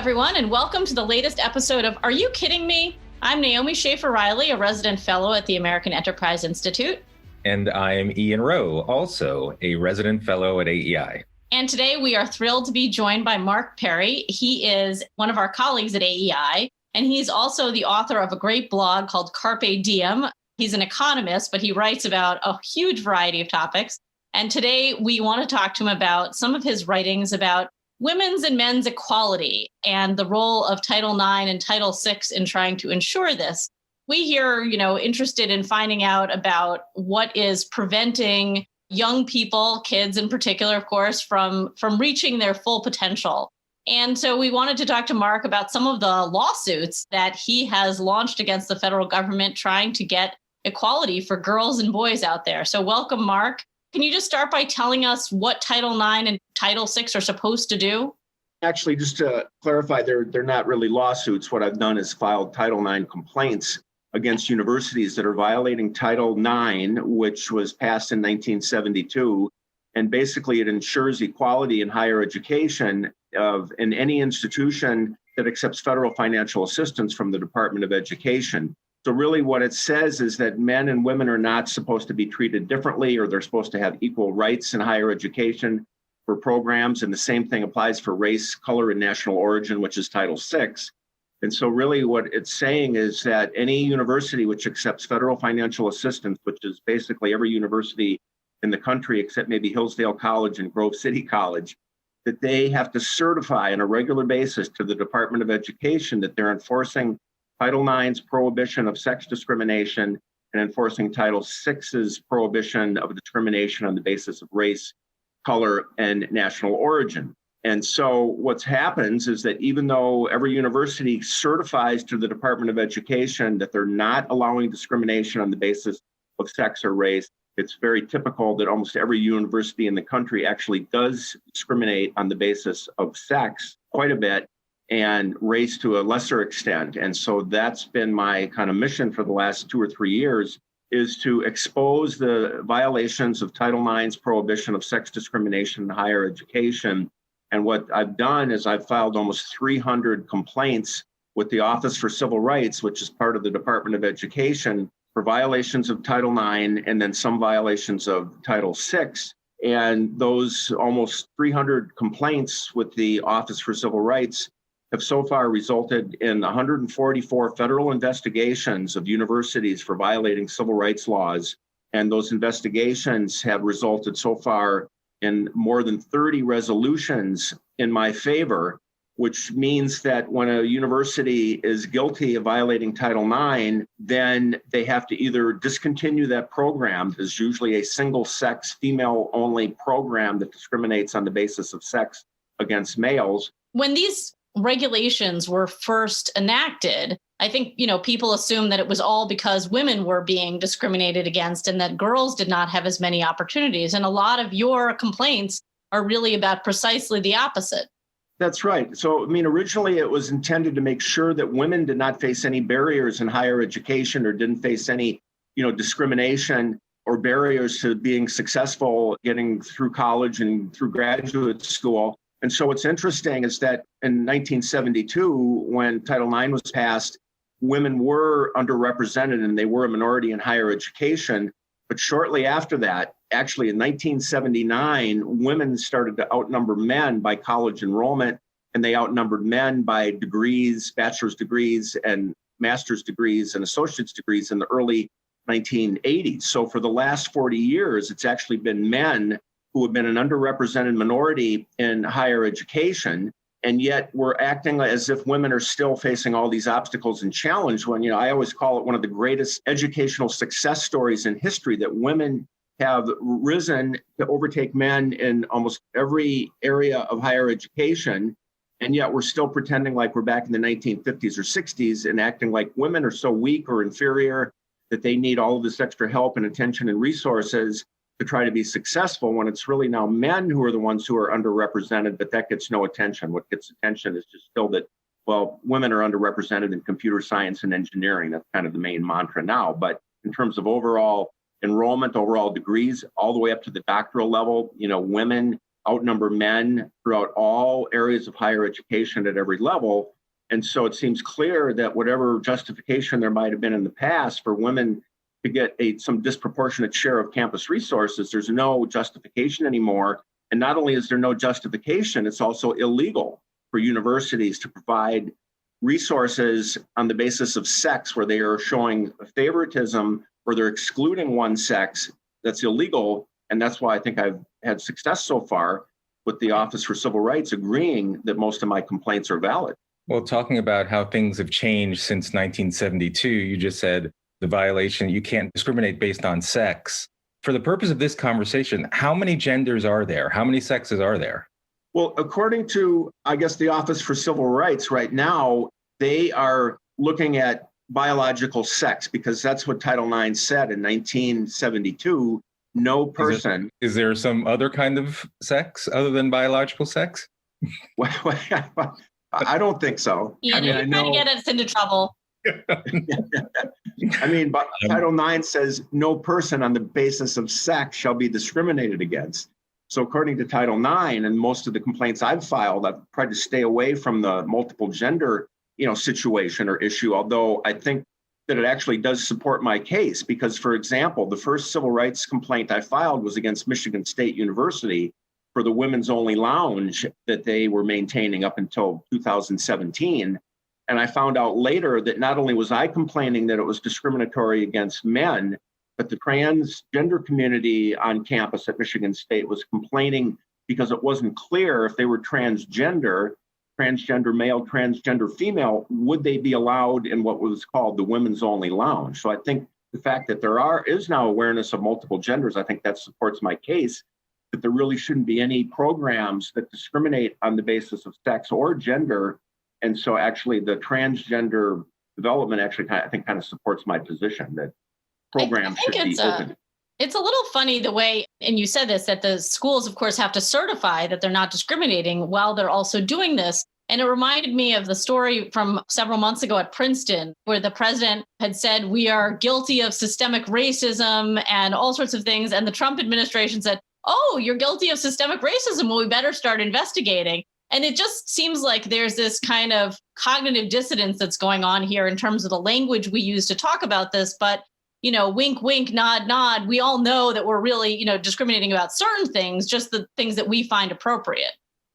everyone, and welcome to the latest episode of Are You Kidding Me? I'm Naomi Schaefer-Riley, a resident fellow at the American Enterprise Institute. And I'm Ian Rowe, also a resident fellow at AEI. And today we are thrilled to be joined by Mark Perry. He is one of our colleagues at AEI, and he's also the author of a great blog called Carpe Diem. He's an economist, but he writes about a huge variety of topics. And today we want to talk to him about some of his writings about women's and men's equality and the role of Title IX and Title VI in trying to ensure this. We here, interested in finding out about what is preventing young people, kids in particular, of course, from reaching their full potential. And so we wanted to talk to Mark about some of the lawsuits that he has launched against the federal government trying to get equality for girls and boys out there. So welcome, Mark. Can you just start by telling us what Title IX and Title VI are supposed to do? Actually, just to clarify, they're not really lawsuits. What I've done is filed Title IX complaints against universities that are violating Title IX, which was passed in 1972. And basically, it ensures equality in higher education in any institution that accepts federal financial assistance from the Department of Education. So really what it says is that men and women are not supposed to be treated differently, or they're supposed to have equal rights in higher education for programs. And the same thing applies for race, color, and national origin, which is Title VI. And so really what it's saying is that any university which accepts federal financial assistance, which is basically every university in the country except maybe Hillsdale College and Grove City College, that they have to certify on a regular basis to the Department of Education that they're enforcing Title IX's prohibition of sex discrimination and enforcing Title VI's prohibition of discrimination on the basis of race, color, and national origin. And so what happens is that even though every university certifies to the Department of Education that they're not allowing discrimination on the basis of sex or race, it's very typical that almost every university in the country actually does discriminate on the basis of sex quite a bit, and race to a lesser extent. And so that's been my kind of mission for the last 2 or 3 years, is to expose the violations of Title IX's prohibition of sex discrimination in higher education. And what I've done is I've filed almost 300 complaints with the Office for Civil Rights, which is part of the Department of Education, for violations of Title IX and then some violations of Title VI. And those almost 300 complaints with the Office for Civil Rights have so far resulted in 144 federal investigations of universities for violating civil rights laws. And those investigations have resulted so far in more than 30 resolutions in my favor, which means that when a university is guilty of violating Title IX, then they have to either discontinue that program. There's usually a single-sex, female-only program that discriminates on the basis of sex against males. When these regulations were first enacted, I think, people assumed that it was all because women were being discriminated against and that girls did not have as many opportunities. And a lot of your complaints are really about precisely the opposite. That's right. So, originally it was intended to make sure that women did not face any barriers in higher education or didn't face any, discrimination or barriers to being successful, getting through college and through graduate school. And so what's interesting is that in 1972, when Title IX was passed, women were underrepresented and they were a minority in higher education. But shortly after that, actually in 1979, women started to outnumber men by college enrollment, and they outnumbered men by degrees, bachelor's degrees and master's degrees and associate's degrees in the early 1980s. So for the last 40 years, it's actually been men who have been an underrepresented minority in higher education, and yet we're acting as if women are still facing all these obstacles and challenge when, I always call it one of the greatest educational success stories in history, that women have risen to overtake men in almost every area of higher education, and yet we're still pretending like we're back in the 1950s or 60s and acting like women are so weak or inferior that they need all of this extra help and attention and resources to try to be successful, when it's really now men who are the ones who are underrepresented, but that gets no attention. What gets attention is just still that, women are underrepresented in computer science and engineering. That's kind of the main mantra now. But in terms of overall enrollment, overall degrees, all the way up to the doctoral level, women outnumber men throughout all areas of higher education at every level. And so it seems clear that whatever justification there might have been in the past for women to get some disproportionate share of campus resources, there's no justification anymore. And not only is there no justification, it's also illegal for universities to provide resources on the basis of sex where they are showing favoritism or they're excluding one sex. That's illegal. And that's why I think I've had success so far with the Office for Civil Rights agreeing that most of my complaints are valid. Well, talking about how things have changed since 1972, you just said the violation, you can't discriminate based on sex. For the purpose of this conversation, how many genders are there? How many sexes are there? Well, according to, I guess, the Office for Civil Rights right now, they are looking at biological sex because that's what Title IX said in 1972. No person. Is there some other kind of sex other than biological sex? Well, I don't think so. Yeah, you're trying to get us into trouble. I mean, but Title IX says no person on the basis of sex shall be discriminated against. So according to Title IX and most of the complaints I've filed, I've tried to stay away from the multiple gender, situation or issue, although I think that it actually does support my case because, for example, the first civil rights complaint I filed was against Michigan State University for the women's only lounge that they were maintaining up until 2017. And I found out later that not only was I complaining that it was discriminatory against men, but the transgender community on campus at Michigan State was complaining because it wasn't clear if they were transgender male, transgender female, would they be allowed in what was called the women's only lounge? So I think the fact that is now awareness of multiple genders, I think that supports my case that there really shouldn't be any programs that discriminate on the basis of sex or gender. And so actually the transgender development actually, I think, kind of supports my position that programs should be open. It's a little funny the way, and you said this, that the schools, of course, have to certify that they're not discriminating while they're also doing this. And it reminded me of the story from several months ago at Princeton, where the president had said, we are guilty of systemic racism and all sorts of things. And the Trump administration said, oh, you're guilty of systemic racism. Well, we better start investigating. And it just seems like there's this kind of cognitive dissonance that's going on here in terms of the language we use to talk about this. But wink, wink, nod, nod. We all know that we're really, discriminating about certain things, just the things that we find appropriate.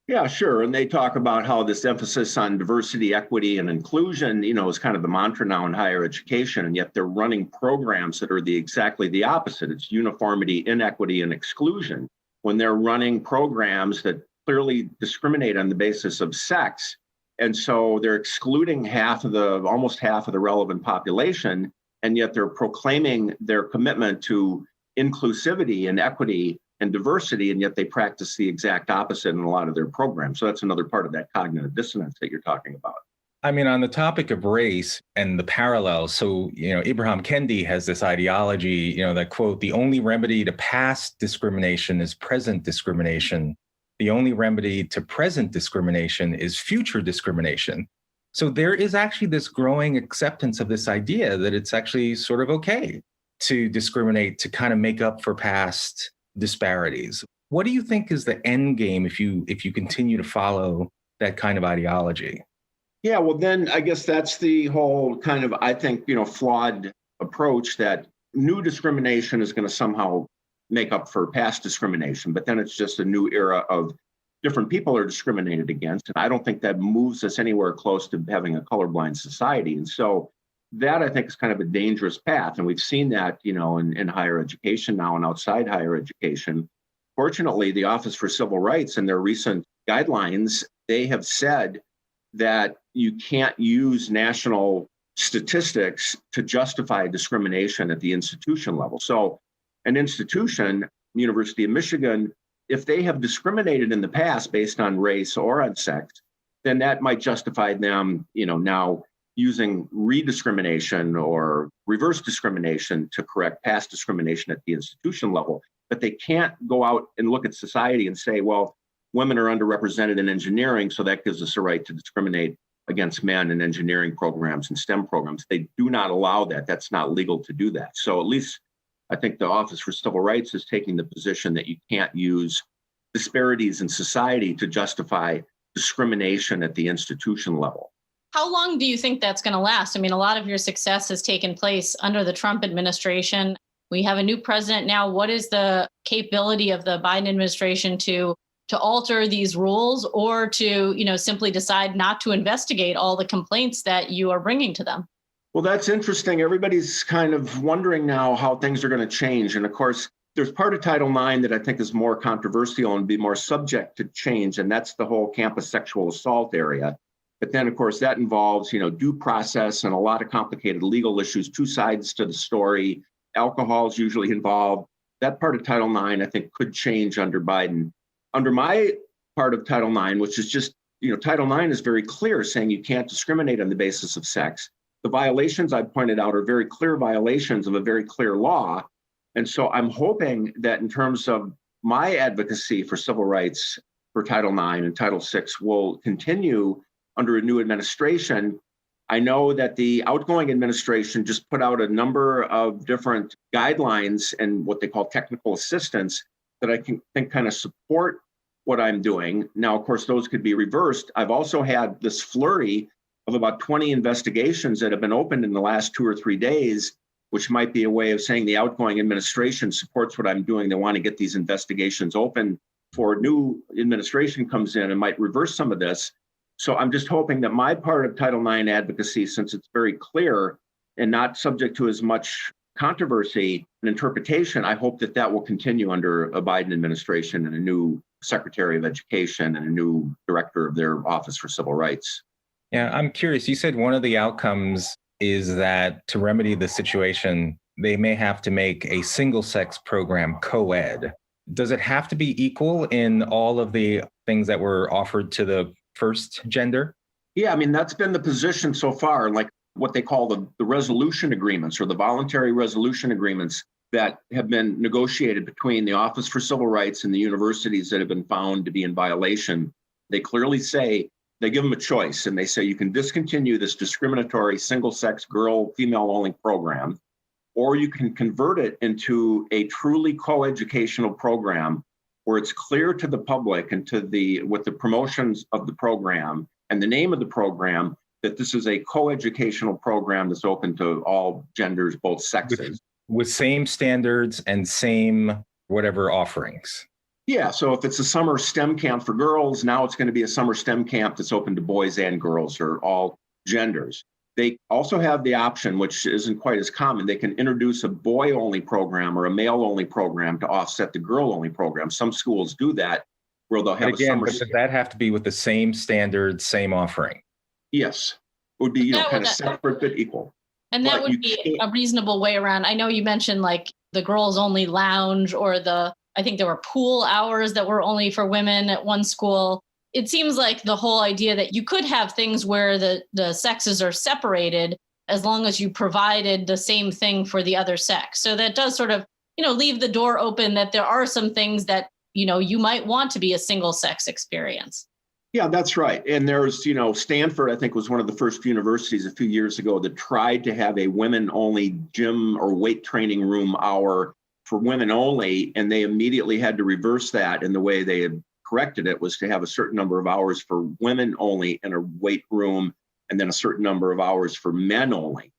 Yeah, sure. And they talk about how this emphasis on diversity, equity, and inclusion, is kind of the mantra now in higher education. And yet they're running programs that are exactly the opposite. It's uniformity, inequity, and exclusion. When they're running programs that clearly discriminate on the basis of sex. And so they're excluding almost half of the relevant population. And yet they're proclaiming their commitment to inclusivity and equity and diversity, and yet they practice the exact opposite in a lot of their programs. So that's another part of that cognitive dissonance that you're talking about. I mean, on the topic of race and the parallels, so, Ibram Kendi has this ideology, that, quote, the only remedy to past discrimination is present discrimination. The only remedy to present discrimination is future discrimination. So there is actually this growing acceptance of this idea that it's actually sort of okay to discriminate to kind of make up for past disparities. What do you think is the end game if you continue to follow that kind of ideology? Yeah, well, then I guess that's the whole kind of, I think, flawed approach that new discrimination is going to somehow make up for past discrimination, but then it's just a new era of different people are discriminated against. And I don't think that moves us anywhere close to having a colorblind society. And so that, I think, is kind of a dangerous path. And we've seen that, in higher education now and outside higher education. Fortunately, the Office for Civil Rights in their recent guidelines, they have said that you can't use national statistics to justify discrimination at the institution level. So an institution, University of Michigan, if they have discriminated in the past based on race or on sex, then that might justify them, now using rediscrimination or reverse discrimination to correct past discrimination at the institution level. But they can't go out and look at society and say, well, women are underrepresented in engineering, so that gives us a right to discriminate against men in engineering programs and STEM programs. They do not allow that. That's not legal to do that. So at least I think the Office for Civil Rights is taking the position that you can't use disparities in society to justify discrimination at the institution level. How long do you think that's going to last? I mean, a lot of your success has taken place under the Trump administration. We have a new president now. What is the capability of the Biden administration to alter these rules, or to, simply decide not to investigate all the complaints that you are bringing to them? Well, that's interesting. Everybody's kind of wondering now how things are going to change. And of course, there's part of Title IX that I think is more controversial and be more subject to change, and that's the whole campus sexual assault area. But then, of course, that involves, due process and a lot of complicated legal issues, two sides to the story. Alcohol is usually involved. That part of Title IX, I think, could change under Biden. Under my part of Title IX, which is just, Title IX is very clear, saying you can't discriminate on the basis of sex. The violations I've pointed out are very clear violations of a very clear law. And so I'm hoping that in terms of my advocacy for civil rights for Title IX and Title VI will continue under a new administration. I know that the outgoing administration just put out a number of different guidelines and what they call technical assistance that I think kind of support what I'm doing. Now, of course, those could be reversed. I've also had this flurry of about 20 investigations that have been opened in the last 2 or 3 days, which might be a way of saying the outgoing administration supports what I'm doing. They want to get these investigations open before a new administration comes in and might reverse some of this. So I'm just hoping that my part of Title IX advocacy, since it's very clear and not subject to as much controversy and interpretation, I hope that will continue under a Biden administration and a new Secretary of Education and a new director of their Office for Civil Rights. Yeah, I'm curious. You said one of the outcomes is that to remedy the situation, they may have to make a single-sex program co-ed. Does it have to be equal in all of the things that were offered to the first gender? Yeah, I mean, that's been the position so far, like what they call the resolution agreements or the voluntary resolution agreements that have been negotiated between the Office for Civil Rights and the universities that have been found to be in violation. They clearly say, they give them a choice, and they say you can discontinue this discriminatory single-sex girl, female-only program, or you can convert it into a truly co-educational program where it's clear to the public and with the promotions of the program and the name of the program that this is a co-educational program that's open to all genders, both sexes. With same standards and same whatever offerings. Yeah, so if it's a summer STEM camp for girls, now it's going to be a summer STEM camp that's open to boys and girls or all genders. They also have the option, which isn't quite as common, they can introduce a boy-only program or a male-only program to offset the girl-only program. Some schools do that, where they'll have a summer. Does that have to be with the same standards, same offering? Yes, it would be kind of separate but equal. And that would be a reasonable way around. I know you mentioned like the girls-only lounge or I think there were pool hours that were only for women at one school. It seems like the whole idea that you could have things where the sexes are separated as long as you provided the same thing for the other sex. So that does sort of, leave the door open that there are some things that, you might want to be a single sex experience. Yeah, that's right. And there's, Stanford, I think, was one of the first universities a few years ago that tried to have a women-only gym or weight training room hour for women only, and they immediately had to reverse that. And the way they had corrected it was to have a certain number of hours for women only in a weight room, and then a certain number of hours for men only.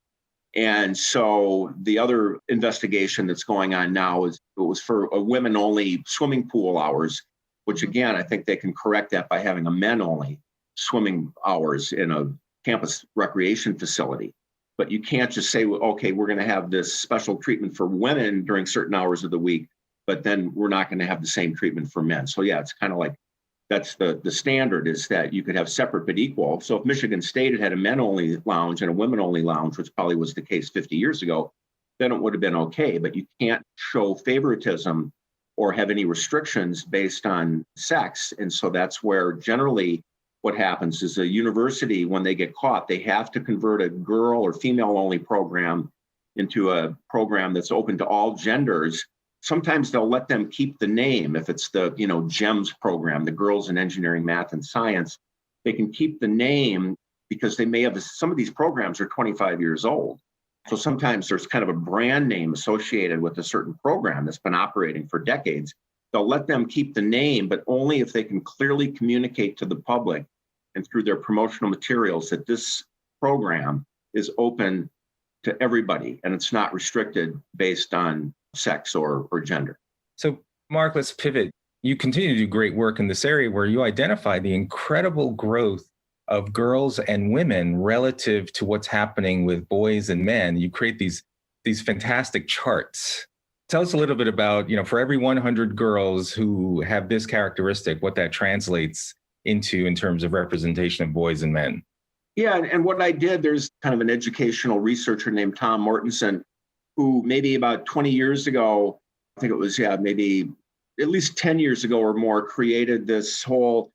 And so the other investigation that's going on now is it was for a women only swimming pool hours, which again, I think they can correct that by having a men only swimming hours in a campus recreation facility. But you can't just say, okay, we're going to have this special treatment for women during certain hours of the week, but then we're not going to have the same treatment for men. So yeah, it's kind of like that's the standard, is that you could have separate but equal. So if Michigan State had a men-only lounge and a women-only lounge, which probably was the case 50 years ago, then it would have been okay. But you can't show favoritism or have any restrictions based on sex. And so that's where generally what happens is a university, when they get caught, they have to convert a girl or female-only program into a program that's open to all genders. Sometimes they'll let them keep the name. If it's the, GEMS program, the Girls in Engineering, Math, and Science, they can keep the name because they may have, some of these programs are 25 years old. So sometimes there's kind of a brand name associated with a certain program that's been operating for decades. they'll let them keep the name, but only if they can clearly communicate to the public and through their promotional materials that this program is open to everybody and it's not restricted based on sex or gender. So, Mark, let's pivot. You continue to do great work in this area where you identify the incredible growth of girls and women relative to what's happening with boys and men. You create these fantastic charts. Tell us a little bit about, for every 100 girls who have this characteristic, what that translates into in terms of representation of boys and men. Yeah, and what I did, there's kind of an educational researcher named Tom Mortensen, who maybe about 20 years ago, I think it was, maybe at least 10 years ago or more, created this whole,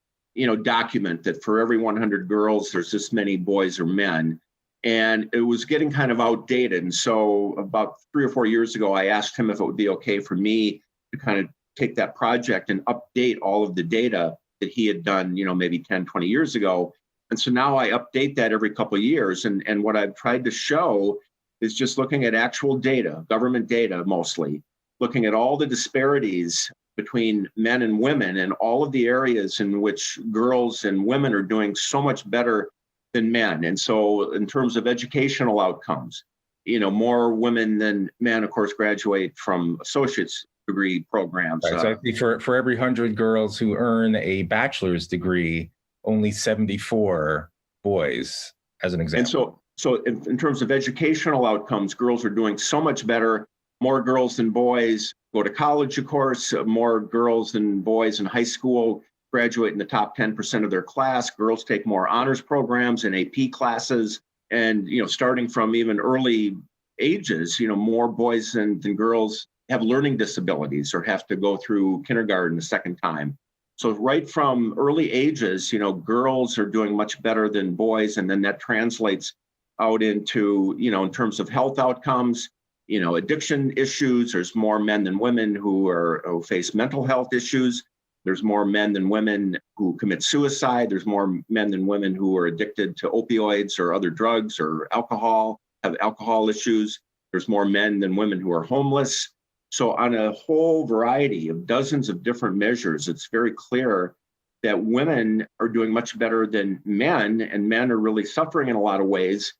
document that for every 100 girls, there's this many boys or men. And it was getting kind of outdated. And so about 3 or 4 years ago, I asked him if it would be okay for me to kind of take that project and update all of the data that he had done, maybe 10, 20 years ago. And so now I update that every couple of years. And what I've tried to show is just looking at actual data, government data mostly, looking at all the disparities between men and women and all of the areas in which girls and women are doing so much better than men. And so in terms of educational outcomes, more women than men, of course, graduate from associate's degree programs. Right. So I think for every 100 girls who earn a bachelor's degree, only 74 boys, as an example. And so in terms of educational outcomes, girls are doing so much better. More girls than boys go to college, of course. More girls than boys in high school graduate in the top 10% of their class. Girls take more honors programs and AP classes. And, starting from even early ages, more boys than girls have learning disabilities or have to go through kindergarten a second time. So right from early ages, girls are doing much better than boys. And then that translates out into, in terms of health outcomes, addiction issues. There's more men than women who face mental health issues. There's more men than women who commit suicide. There's more men than women who are addicted to opioids or other drugs or alcohol, have alcohol issues. There's more men than women who are homeless. So on a whole variety of dozens of different measures, it's very clear that women are doing much better than men, and men are really suffering in a lot of ways.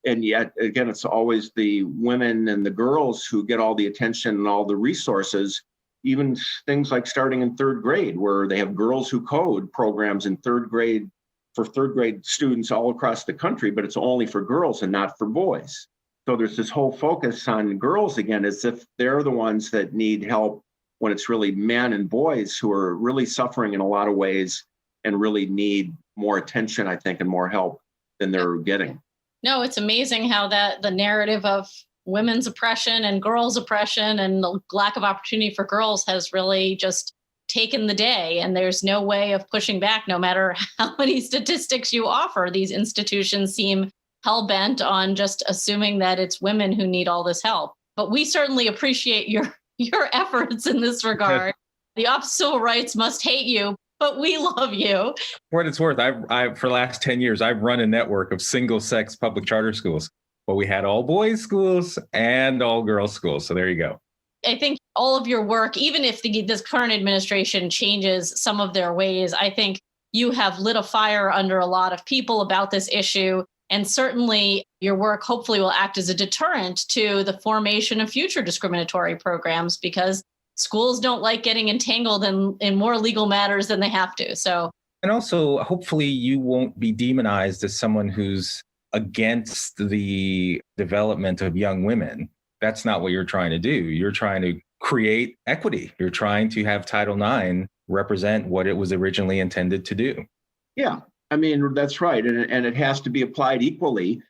And yet, again, it's always the women and the girls who get all the attention and all the resources, even things like starting in third grade, where they have Girls Who Code programs in third grade for third grade students all across the country, but it's only for girls and not for boys. So there's this whole focus on girls again, as if they're the ones that need help when it's really men and boys who are really suffering in a lot of ways and really need more attention, I think, and more help than they're getting. No, it's amazing how the narrative of women's oppression and girls' oppression and the lack of opportunity for girls has really just taken the day. And there's no way of pushing back, no matter how many statistics you offer. These institutions seem hell-bent on just assuming that it's women who need all this help. But we certainly appreciate your efforts in this regard. The Office of Civil Rights must hate you, but we love you. For what it's worth, I've for the last 10 years, I've run a network of single-sex public charter schools. But we had all boys schools and all girls schools. So there you go. I think all of your work, even if this current administration changes some of their ways, I think you have lit a fire under a lot of people about this issue. And certainly your work hopefully will act as a deterrent to the formation of future discriminatory programs, because schools don't like getting entangled in more legal matters than they have to. So, and also, hopefully you won't be demonized as someone who's against the development of young women. That's not what you're trying to do. You're trying to create equity. You're trying to have Title IX represent what it was originally intended to do. Yeah, I mean, that's right. And it has to be applied equally.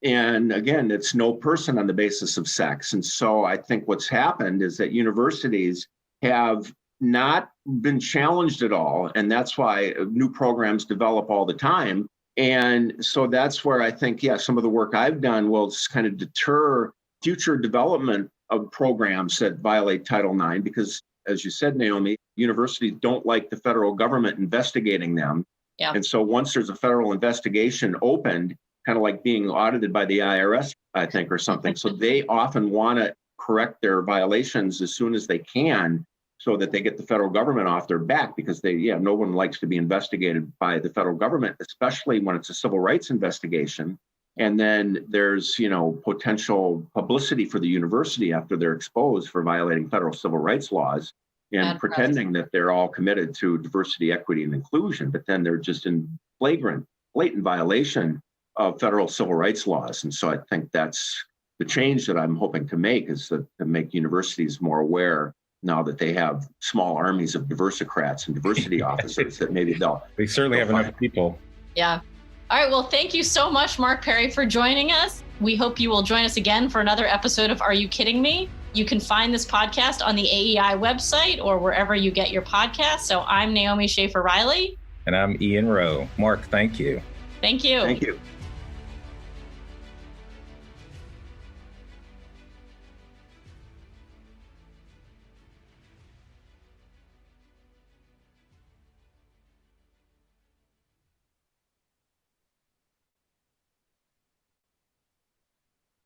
And again, it's no person on the basis of sex. And so I think what's happened is that universities have not been challenged at all. And that's why new programs develop all the time. And so that's where I think, some of the work I've done will just kind of deter future development of programs that violate Title IX, because as you said, Naomi, universities don't like the federal government investigating them. Yeah. And so once there's a federal investigation opened, kind of like being audited by the IRS, I think, or something. So they often want to correct their violations as soon as they can. so that they get the federal government off their back, because no one likes to be investigated by the federal government, especially when it's a civil rights investigation. And then there's, potential publicity for the university after they're exposed for violating federal civil rights laws and pretending that they're all committed to diversity, equity, and inclusion, but then they're just in blatant violation of federal civil rights laws. And so I think that's the change that I'm hoping to make, is to make universities more aware now that they have small armies of diversicrats and diversity officers that maybe they certainly have enough people. Yeah. All right. Well, thank you so much, Mark Perry, for joining us. We hope you will join us again for another episode of Are You Kidding Me? You can find this podcast on the AEI website or wherever you get your podcasts. So I'm Naomi Schaefer-Riley. And I'm Ian Rowe. Mark, thank you. Thank you. Thank you.